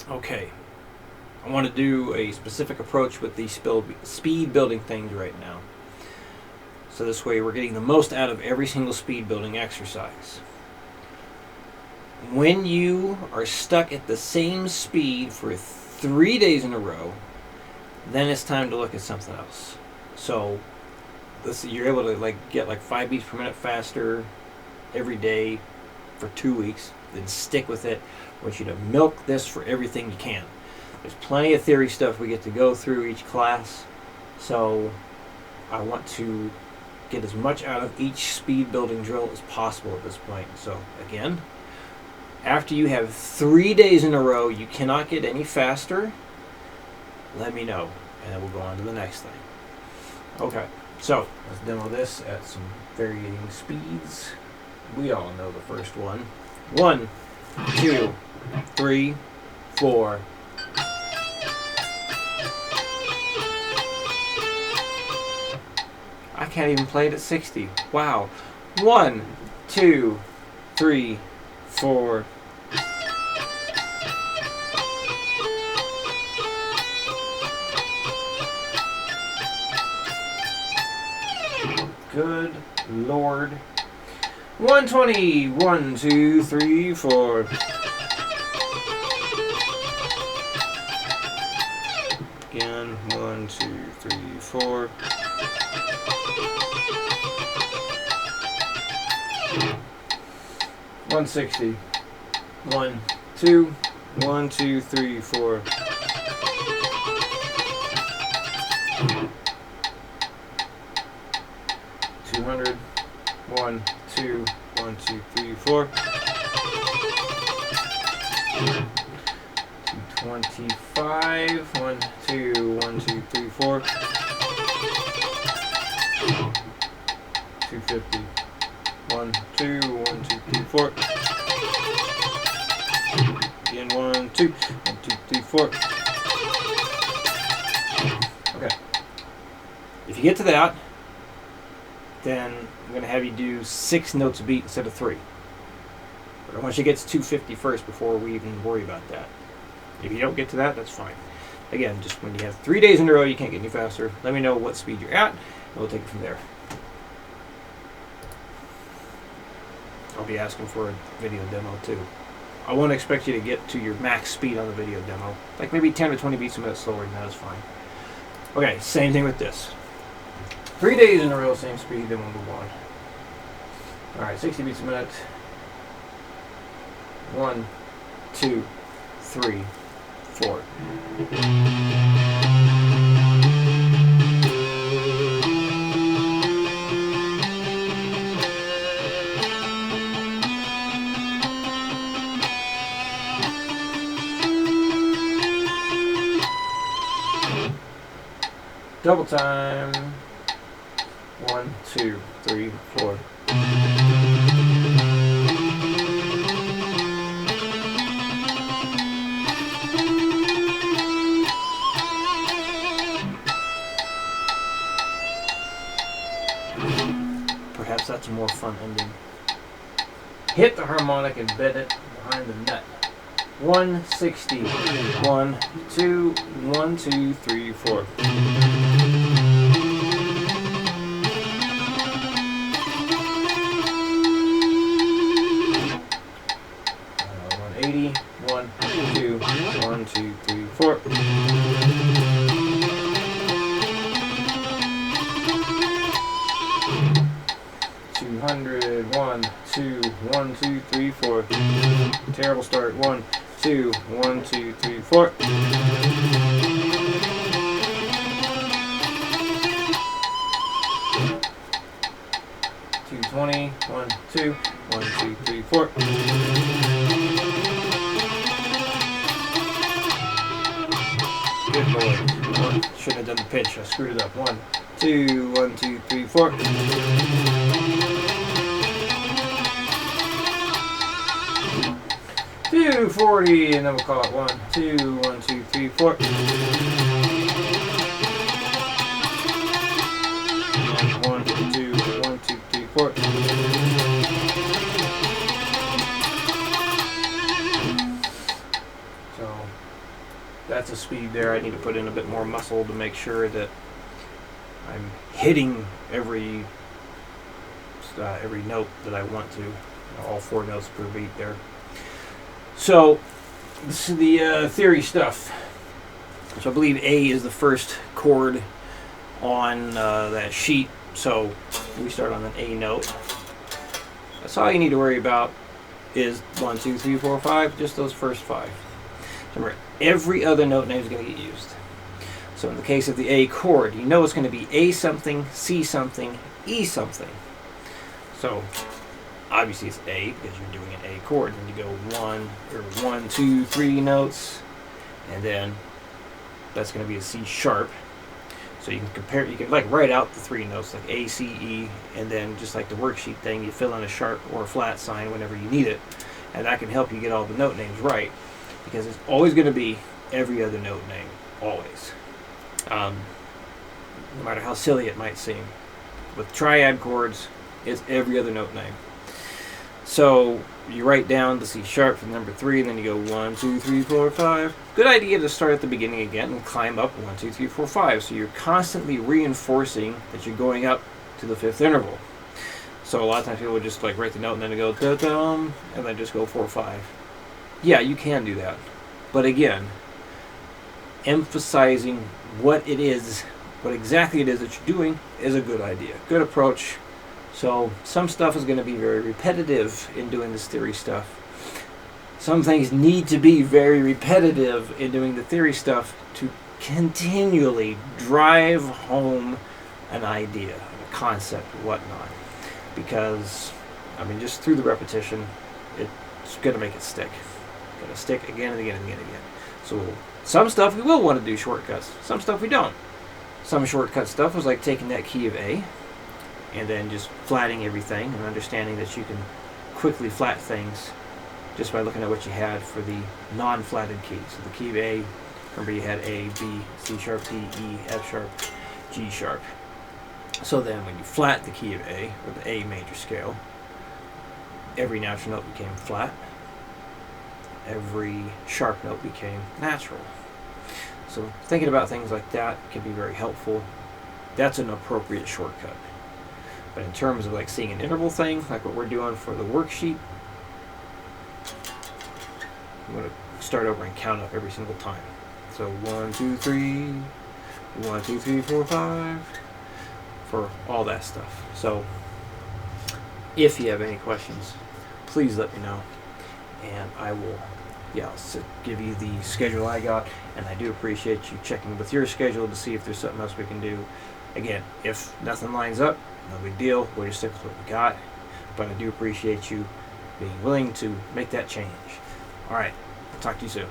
Okay, I want to do a specific approach with the speed building things right now. So this way we're getting the most out of every single speed building exercise. When you are stuck at the same speed for 3 days in a row, then it's time to look at something else. So you're able to get 5 beats per minute faster every day for 2 weeks, then stick with it. I want you to milk this for everything you can. There's plenty of theory stuff we get to go through each class, so I want to get as much out of each speed building drill as possible at this point. So again, after you have 3 days in a row you cannot get any faster, let me know, and then we'll go on to the next thing. Okay, so let's demo this at some varying speeds. We all know the first one. 1, 2, 3, 4. I can't even play it at 60. Wow. 1, 2, 3, 4. Good Lord. 120. 1, 2, 3, 4. Again. 1, 2, 3, 4. 160. 1, 2. 1, 2, 3, 4. 200. 1, 2. 1, 2, 3, 4. 225. 1, 2. 1, 2, 3, 4. 250. 1, 2. 1, 2, 3, 4. Again, 1, 2. 1, 2, 3, 4. Okay. If you get to that, then I'm going to have you do 6 notes a beat instead of 3. But I want you to get to 250 first before we even worry about that. If you don't get to that, that's fine. Again, just when you have 3 days in a row you can't get any faster, let me know what speed you're at, and we'll take it from there. I'll be asking for a video demo too. I won't expect you to get to your max speed on the video demo. Like maybe 10 or 20 beats a minute slower than that is fine. Okay, same thing with this. 3 days in a row, same speed, then we'll move on. Alright, 60 beats a minute. 1, 2, 3, 4. Double time. 1, 2, 3, 4. Perhaps that's a more fun ending. Hit the harmonic and bend it behind the nut. 160. 1, 2, 1, 2, 3, 4. 180. 1, 2, 1, 2, 3, 4. 200. 1, 2, 1, 2, 3, 4. Terrible start. 1, 2, 1, 2, 3, 4. 220. 1, 2, 1, 2, 3, 4. Good boy. Shouldn't have done the pitch. I screwed it up. 1, 2, 1, 2, 3, 4. 240, and then we'll call it 1, 2, 1, 2, 3, 4. And 1, 2, 1, 2, 3, 4. So that's a speed there. I need to put in a bit more muscle to make sure that I'm hitting every note that I want to. All 4 notes per beat there. So this is the theory stuff. So I believe A is the first chord on that sheet. So we start on an A note. That's all you need to worry about is 1, 2, 3, 4, 5, just those first 5. Remember, every other note name is going to get used. So in the case of the A chord, you know it's going to be A something, C something, E something. So obviously it's A because you're doing an A chord. Then you go 1, 2, 3 notes, and then that's going to be a C sharp. So you can compare, you can like write out the 3 notes like A, C, E, and then just like the worksheet thing, you fill in a sharp or a flat sign whenever you need it, and that can help you get all the note names right, because it's always going to be every other note name, always. No matter how silly it might seem. With triad chords, it's every other note name. So you write down the C sharp for number 3, and then you go 1, 2, 3, 4, 5. Good idea to start at the beginning again and climb up 1, 2, 3, 4, 5. So you're constantly reinforcing that you're going up to the 5th interval. So a lot of times people would just like write the note and then go da-dum, and then just go 4, 5. Yeah, you can do that. But again, emphasizing what it is, what exactly it is that you're doing is a good idea. Good approach. So some stuff is going to be very repetitive in doing this theory stuff. Some things need to be very repetitive in doing the theory stuff to continually drive home an idea, a concept, whatnot. Because, I mean, just through the repetition, it's going to make it stick. It's going to stick again and again and again and again. So some stuff we will want to do shortcuts. Some stuff we don't. Some shortcut stuff was like taking that key of A and then just flatting everything and understanding that you can quickly flat things just by looking at what you had for the non-flatted keys. So the key of A, remember you had A, B, C sharp, D, E, F sharp, G sharp. So then when you flat the key of A, or the A major scale, every natural note became flat. Every sharp note became natural. So thinking about things like that can be very helpful. That's an appropriate shortcut. But in terms of like seeing an interval thing, like what we're doing for the worksheet, I'm going to start over and count up every single time. So 1, 2, 3, 1, 2, 3, 4, 5, for all that stuff. So if you have any questions, please let me know, and I will give you the schedule I got, and I do appreciate you checking with your schedule to see if there's something else we can do. Again, if nothing lines up, no big deal, we'll just stick with what we got, but I do appreciate you being willing to make that change. Alright, talk to you soon.